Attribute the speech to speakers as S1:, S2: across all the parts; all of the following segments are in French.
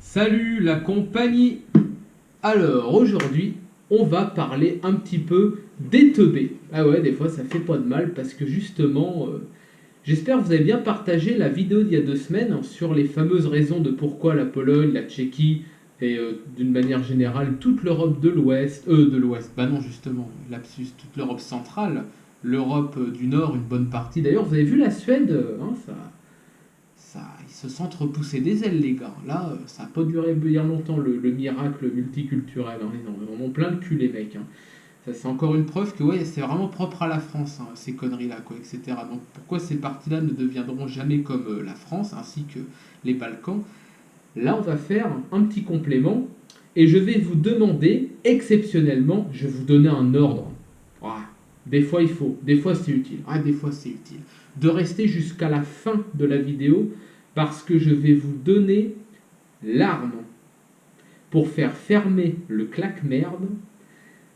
S1: Salut la compagnie. Alors aujourd'hui, on va parler un petit peu des teubés. Ah ouais, des fois ça fait pas de mal parce que justement, j'espère que vous avez bien partagé la vidéo d'il y a 2 semaines sur les fameuses raisons de pourquoi la Pologne, la Tchéquie et d'une manière générale toute l'Europe de l'Ouest, bah non justement, lapsus, toute l'Europe centrale, l'Europe du Nord, une bonne partie. D'ailleurs, vous avez vu la Suède, hein, ils se sentent repousser des ailes, les gars. Là, ça n'a pas duré bien longtemps, le miracle multiculturel, hein. Ils en ont plein le cul, les mecs, hein. Ça, c'est encore une preuve que ouais, c'est vraiment propre à la France, hein, ces conneries-là, quoi, etc. Donc pourquoi ces partis-là ne deviendront jamais comme la France, ainsi que les Balkans? Là, on va faire un petit complément, et je vais vous demander, exceptionnellement, je vais vous donner un ordre. Ah, des fois, il faut, des fois, c'est utile. Ah, des fois, c'est utile. De rester jusqu'à la fin de la vidéo, parce que je vais vous donner l'arme pour faire fermer le claque-merde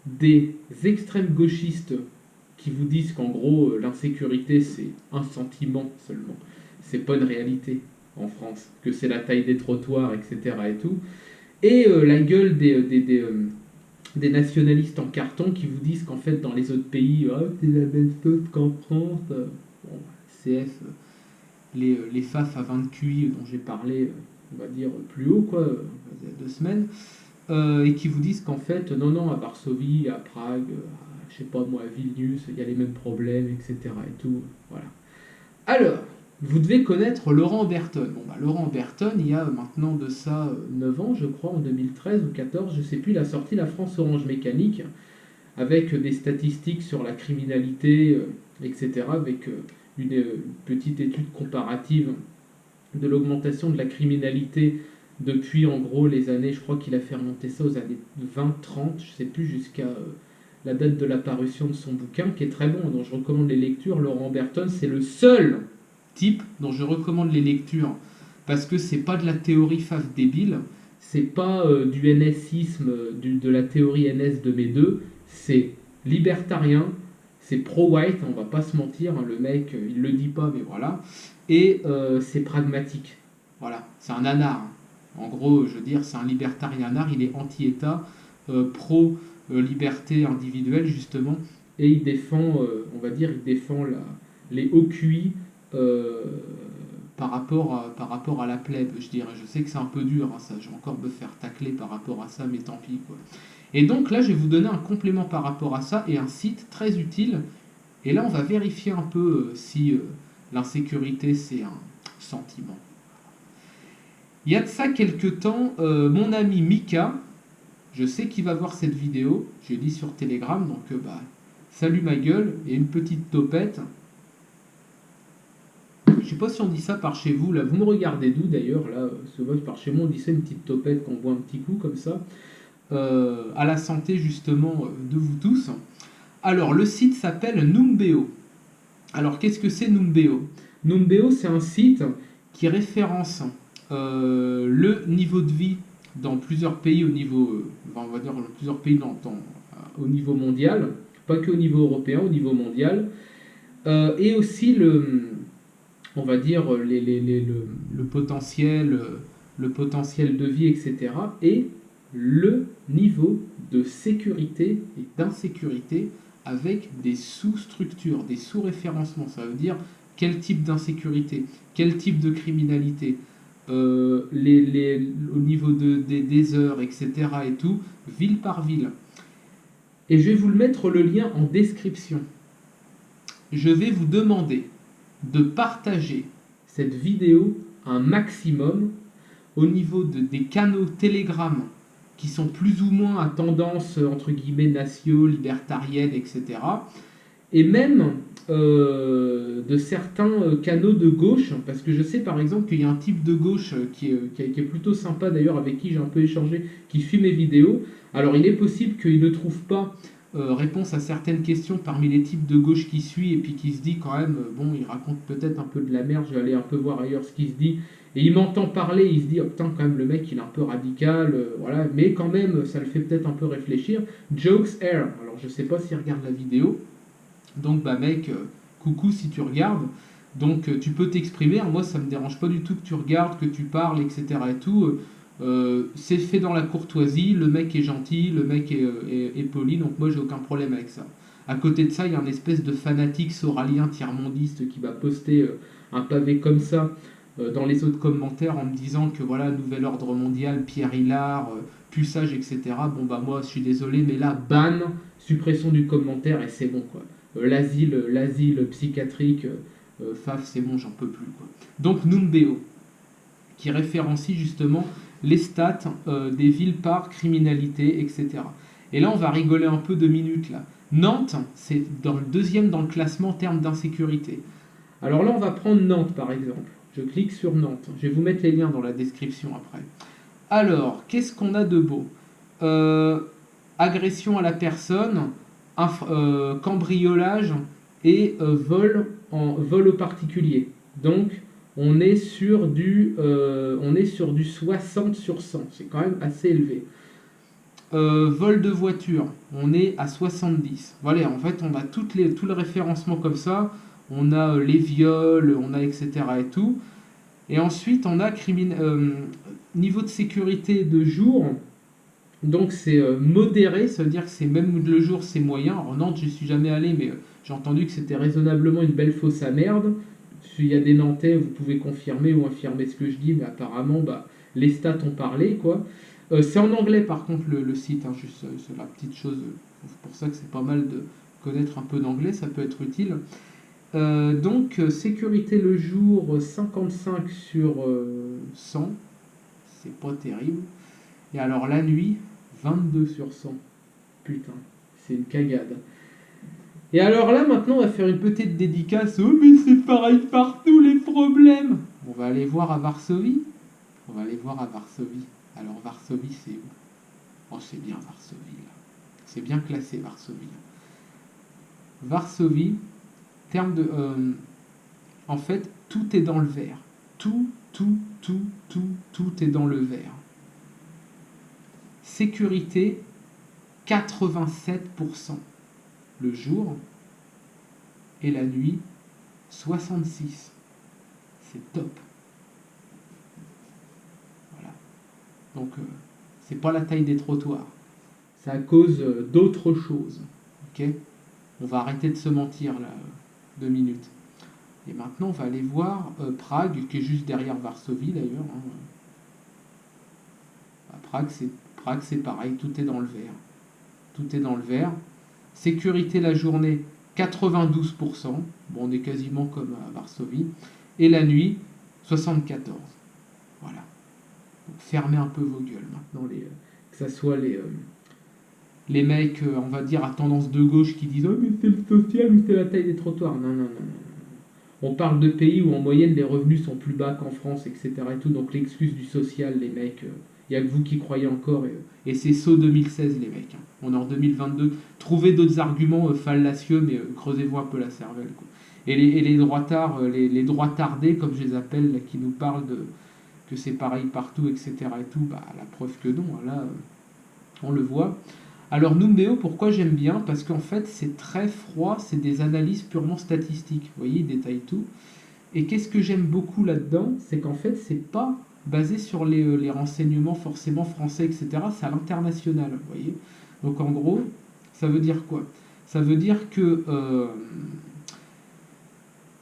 S1: des extrêmes gauchistes qui vous disent qu'en gros l'insécurité c'est un sentiment seulement, c'est pas une réalité en France, que c'est la taille des trottoirs, etc. et tout, et la gueule des nationalistes en carton qui vous disent qu'en fait dans les autres pays, oh, c'est la même chose qu'en France. Bon, CF, les FAF à 20 QI dont j'ai parlé, on va dire plus haut, quoi, il y a 2 semaines, et qui vous disent qu'en fait, non, non, à Varsovie, à Prague, je sais pas moi, à Vilnius, il y a les mêmes problèmes, etc. et tout, voilà. Alors, vous devez connaître Laurent Berton. Bon, bah, Laurent Berton, il y a maintenant de ça 9 ans, je crois, en 2013 ou 14, je sais plus, il a sorti La France Orange Mécanique, avec des statistiques sur la criminalité, etc., avec une petite étude comparative de l'augmentation de la criminalité depuis en gros les années, je crois qu'il a fait remonter ça aux années 20-30, je sais plus, jusqu'à la date de la parution de son bouquin, qui est très bon, dont je recommande les lectures. Laurent Berton, c'est le seul type dont je recommande les lectures, parce que c'est pas de la théorie faf débile, c'est pas du NSisme, de la théorie NS de mes deux, c'est libertarien, c'est pro-white, on va pas se mentir, hein, le mec, il le dit pas, mais voilà, et c'est pragmatique. Voilà, c'est un anard, hein. En gros, je veux dire, c'est un libertarien anard, il est anti-État, pro-liberté individuelle, justement, et il défend, on va dire, il défend les hauts QI euh, par rapport à la plèbe, je dirais. Je sais que c'est un peu dur, hein, ça, je vais encore me faire tacler par rapport à ça, mais tant pis, quoi. Et donc là, je vais vous donner un complément par rapport à ça et un site très utile. Et là, on va vérifier un peu si l'insécurité, c'est un sentiment. Il y a de ça quelques temps, mon ami Mika, je sais qu'il va voir cette vidéo, j'ai dit sur Telegram, donc bah, salut ma gueule, et une petite topette. Je sais pas si on dit ça par chez vous, là, vous me regardez d'où d'ailleurs, là, par chez moi on dit ça, une petite topette qu'on boit un petit coup comme ça. À la santé justement de vous tous. Alors le site s'appelle Numbeo. Alors qu'est-ce que c'est Numbeo? Numbeo, c'est un site qui référence le niveau de vie dans plusieurs pays au niveau, on va dire dans plusieurs pays au niveau mondial, pas que au niveau européen, au niveau mondial, et aussi on va dire le potentiel de vie, etc. Et le niveau de sécurité et d'insécurité avec des sous-structures, des sous-référencements. Ça veut dire quel type d'insécurité, quel type de criminalité, au niveau des heures, etc. et tout, ville par ville. Et je vais vous le mettre le lien en description. Je vais vous demander de partager cette vidéo un maximum au niveau des canaux Telegram qui sont plus ou moins à tendance entre guillemets nationaux, libertarienne, etc. Et même de certains canaux de gauche, parce que je sais par exemple qu'il y a un type de gauche qui est plutôt sympa d'ailleurs, avec qui j'ai un peu échangé, qui suit mes vidéos. Alors il est possible qu'il ne trouve pas réponse à certaines questions parmi les types de gauche qui suit, et puis qui se dit quand même, bon, il raconte peut-être un peu de la merde, je vais aller un peu voir ailleurs ce qu'il se dit. Et il m'entend parler, il se dit, oh putain, quand même, le mec, il est un peu radical, voilà, mais quand même, ça le fait peut-être un peu réfléchir. Jokes Air, alors je sais pas s'il regarde la vidéo, donc bah mec, coucou si tu regardes, donc tu peux t'exprimer, moi ça me dérange pas du tout que tu regardes, que tu parles, etc. et tout. C'est fait dans la courtoisie, le mec est gentil, le mec est poli, donc moi j'ai aucun problème avec ça. À côté de ça, il y a une espèce de fanatique soralien tiers-mondiste qui va poster un pavé comme ça dans les autres commentaires en me disant que voilà, nouvel ordre mondial, Pierre Hillard, puçage, etc. Bon bah moi je suis désolé, mais là, ban, suppression du commentaire et c'est bon quoi. L'asile psychiatrique, faf, c'est bon, j'en peux plus quoi. Donc Numbeo, qui référencie justement les stats des villes par criminalité, etc. Et là, on va rigoler un peu 2 minutes là. Nantes, c'est dans le deuxième dans le classement en termes d'insécurité. Alors là, on va prendre Nantes par exemple. Je clique sur Nantes. Je vais vous mettre les liens dans la description après. Alors, qu'est-ce qu'on a de beau Agression à la personne, cambriolage et vol au particulier. Donc, on est sur du 60 sur 100. C'est quand même assez élevé. Vol de voiture, on est à 70. Voilà, en fait, on a tout le référencement comme ça. On a les viols, on a etc. et tout. Et ensuite, on a niveau de sécurité de jour. Donc, c'est modéré, ça veut dire que c'est même le jour, c'est moyen. En Nantes, je ne suis jamais allé, mais j'ai entendu que c'était raisonnablement une belle fosse à merde. S'il y a des Nantais, vous pouvez confirmer ou infirmer ce que je dis, mais apparemment, les stats ont parlé, quoi. C'est en anglais par contre le site, hein, juste c'est la petite chose, c'est pour ça que c'est pas mal de connaître un peu d'anglais, ça peut être utile. Donc sécurité le jour 55 sur 100, c'est pas terrible. Et alors la nuit 22 sur 100, putain, c'est une cagade. Et alors là maintenant on va faire une petite dédicace. Oh mais c'est pareil partout les problèmes. On va aller voir à Varsovie. Alors Varsovie, c'est où? Oh, c'est bien Varsovie, là. C'est bien classé Varsovie. Varsovie, terme de... en fait, tout est dans le vert. Tout est dans le vert. Sécurité, 87% le jour. Et la nuit, 66%. C'est top. Donc, c'est pas la taille des trottoirs. C'est à cause d'autres choses. Ok ? On va arrêter de se mentir, là, 2 minutes. Et maintenant, on va aller voir Prague, qui est juste derrière Varsovie, d'ailleurs. Prague, c'est pareil, tout est dans le vert. Tout est dans le vert. Sécurité la journée, 92%. Bon, on est quasiment comme à Varsovie. Et la nuit, 74%. Voilà. Fermez un peu vos gueules maintenant, que ce soit les mecs, on va dire, à tendance de gauche qui disent « Oh, mais c'est le social ou c'est la taille des trottoirs ?» Non. On parle de pays où en moyenne les revenus sont plus bas qu'en France, etc. Et tout, donc l'excuse du social, les mecs, il n'y a que vous qui croyez encore. Et c'est saut 2016, les mecs. Hein. On est en 2022. Trouvez d'autres arguments fallacieux, mais creusez-vous un peu la cervelle. Quoi. Et les droitards, les droitardés, comme je les appelle, là, qui nous parlent que c'est pareil partout, etc. et tout, la preuve que non, là, on le voit. Alors Numbeo, pourquoi j'aime bien? Parce qu'en fait, c'est très froid, c'est des analyses purement statistiques, vous voyez, il détaille tout. Et qu'est-ce que j'aime beaucoup là-dedans? C'est qu'en fait, c'est pas basé sur les renseignements forcément français, etc. C'est à l'international, vous voyez. Donc en gros, ça veut dire quoi? Ça veut dire que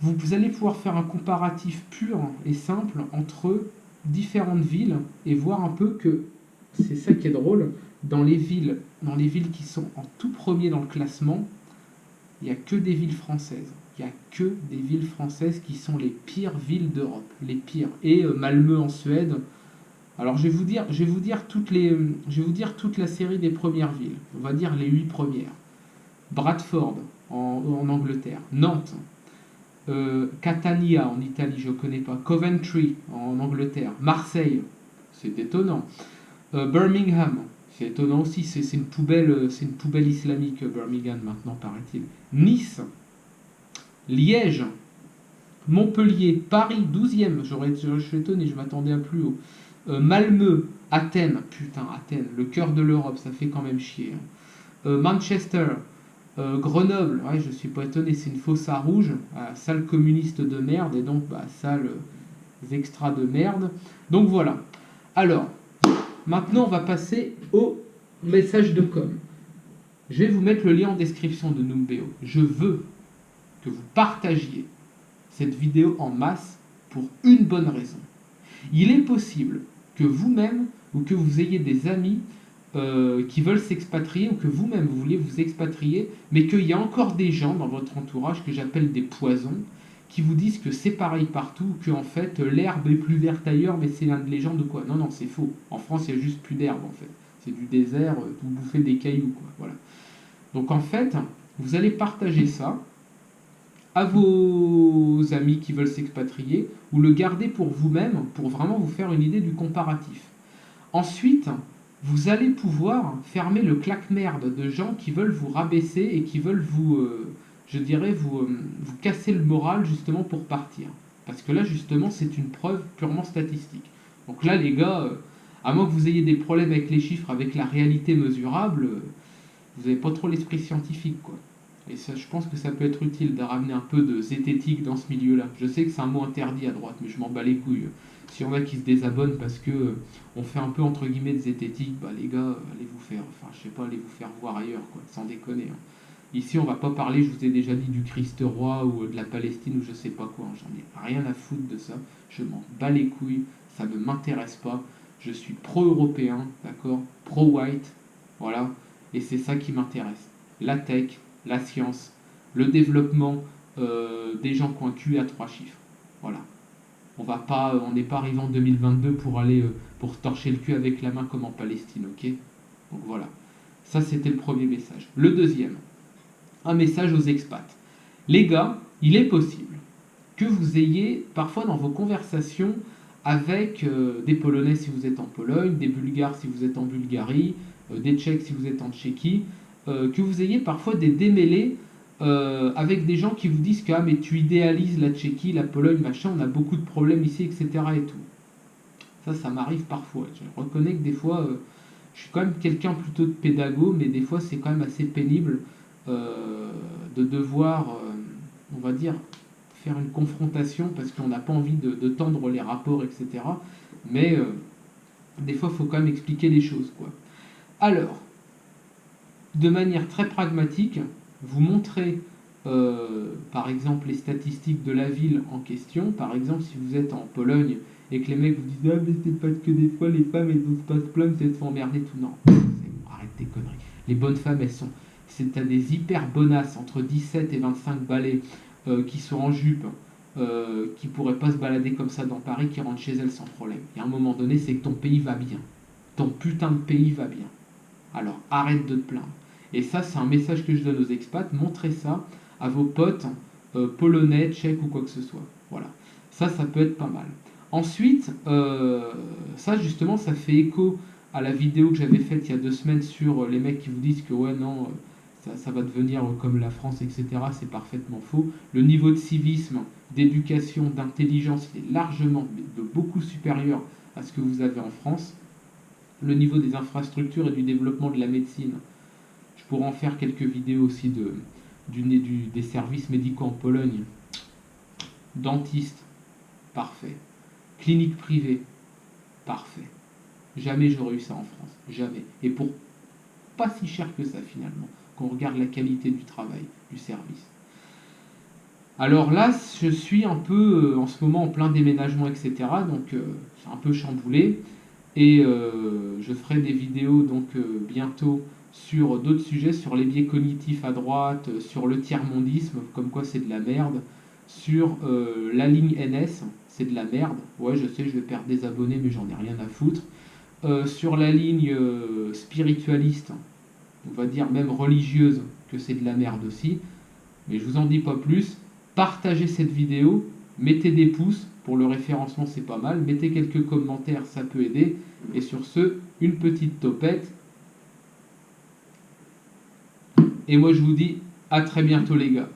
S1: vous allez pouvoir faire un comparatif pur et simple entre différentes villes et voir un peu que c'est ça qui est drôle, dans les villes qui sont en tout premier dans le classement, il n'y a que des villes françaises. Il n'y a que des villes françaises qui sont les pires villes d'Europe, les pires. Et Malmö en Suède. Alors je vais vous dire toute la série des premières villes. On va dire les 8 premières. Bradford en Angleterre, Nantes, Catania en Italie, je ne connais pas, Coventry en Angleterre, Marseille, c'est étonnant, Birmingham, c'est étonnant aussi, c'est une poubelle islamique Birmingham maintenant paraît-il, Nice, Liège, Montpellier, Paris 12e, je suis étonné, je m'attendais à plus haut, Malmö, Athènes, putain Athènes, le cœur de l'Europe, ça fait quand même chier, Manchester, Grenoble, ouais, je suis pas étonné, c'est une fosse à rouge, salle communiste de merde, et donc salle extra de merde. Donc voilà. Alors, Maintenant, on va passer au message de com. Je vais vous mettre le lien en description de Numbeo. Je veux que vous partagiez cette vidéo en masse pour une bonne raison. Il est possible que vous-même ou que vous ayez des amis qui veulent s'expatrier ou que vous-même vous vouliez vous expatrier, mais qu'il y a encore des gens dans votre entourage que j'appelle des poisons qui vous disent que c'est pareil partout, que en fait l'herbe est plus verte ailleurs, mais c'est une légende ou quoi. Non, non, c'est faux. En France, il n'y a juste plus d'herbe en fait. C'est du désert, vous bouffez des cailloux, quoi. Voilà. Donc en fait, vous allez partager ça à vos amis qui veulent s'expatrier ou le garder pour vous-même pour vraiment vous faire une idée du comparatif. Ensuite, vous allez pouvoir fermer le claque-merde de gens qui veulent vous rabaisser et qui veulent vous, je dirais, vous casser le moral justement pour partir. Parce que là, justement, c'est une preuve purement statistique. Donc là, les gars, à moins que vous ayez des problèmes avec les chiffres, avec la réalité mesurable, vous n'avez pas trop l'esprit scientifique, quoi. Et ça, je pense que ça peut être utile de ramener un peu de zététique dans ce milieu-là. Je sais que c'est un mot interdit à droite, mais je m'en bats les couilles. Si on a qui se désabonnent parce que on fait un peu entre guillemets de zététique, bah les gars, allez vous faire, enfin je sais pas, allez vous faire voir ailleurs, quoi, sans déconner. Hein. Ici, on va pas parler, je vous ai déjà dit, du Christ roi ou de la Palestine ou je sais pas quoi. Hein. J'en ai rien à foutre de ça. Je m'en bats les couilles, ça ne m'intéresse pas. Je suis pro-européen, d'accord, pro-white, voilà, et c'est ça qui m'intéresse. La tech, la science, le développement des gens qui ont un QI à 3 chiffres. Voilà. On n'est pas arrivé en 2022 pour aller pour torcher le cul avec la main comme en Palestine, ok? Donc voilà. Ça, c'était le premier message. Le deuxième, un message aux expats. Les gars, il est possible que vous ayez parfois dans vos conversations avec des Polonais si vous êtes en Pologne, des Bulgares si vous êtes en Bulgarie, des Tchèques si vous êtes en Tchéquie, que vous ayez parfois des démêlés avec des gens qui vous disent que ah, mais tu idéalises la Tchéquie, la Pologne, machin, on a beaucoup de problèmes ici, etc. et tout. Ça m'arrive parfois. Je reconnais que des fois, je suis quand même quelqu'un plutôt de pédago, mais des fois c'est quand même assez pénible de devoir, on va dire, faire une confrontation parce qu'on n'a pas envie de tendre les rapports, etc. Mais des fois, il faut quand même expliquer les choses, quoi. Alors, de manière très pragmatique, vous montrez par exemple les statistiques de la ville en question. Par exemple, si vous êtes en Pologne et que les mecs vous disent ah mais c'est parce que des fois les femmes elles osent pas se plaindre, elles se font emmerder tout. Non, arrête tes conneries. Les bonnes femmes c'est à des hyper bonasses entre 17 et 25 balais qui sont en jupe, qui pourraient pas se balader comme ça dans Paris, qui rentrent chez elles sans problème. Il y a un moment donné, c'est que ton pays va bien. Ton putain de pays va bien. Alors arrête de te plaindre. Et ça, c'est un message que je donne aux expats. Montrez ça à vos potes polonais, tchèques ou quoi que ce soit. Voilà. Ça peut être pas mal. Ensuite, ça justement, ça fait écho à la vidéo que j'avais faite il y a 2 semaines sur les mecs qui vous disent que ouais, non, ça va devenir comme la France, etc. C'est parfaitement faux. Le niveau de civisme, d'éducation, d'intelligence, il est largement, de beaucoup supérieur à ce que vous avez en France. Le niveau des infrastructures et du développement de la médecine, je pourrais en faire quelques vidéos aussi des services médicaux en Pologne. Dentiste, parfait. Clinique privée, parfait. Jamais j'aurais eu ça en France, jamais. Et pour pas si cher que ça finalement, quand on regarde la qualité du travail, du service. Alors là, je suis un peu en ce moment en plein déménagement, etc. Donc c'est un peu chamboulé. Et je ferai des vidéos donc bientôt sur d'autres sujets, sur les biais cognitifs à droite, sur le tiers-mondisme, comme quoi c'est de la merde, sur la ligne NS, c'est de la merde. Ouais, je sais, je vais perdre des abonnés, mais j'en ai rien à foutre. Sur la ligne spiritualiste, on va dire même religieuse, que c'est de la merde aussi. Mais je vous en dis pas plus. Partagez cette vidéo, mettez des pouces, pour le référencement c'est pas mal, mettez quelques commentaires, ça peut aider. Et sur ce, une petite topette. Et moi je vous dis à très bientôt les gars.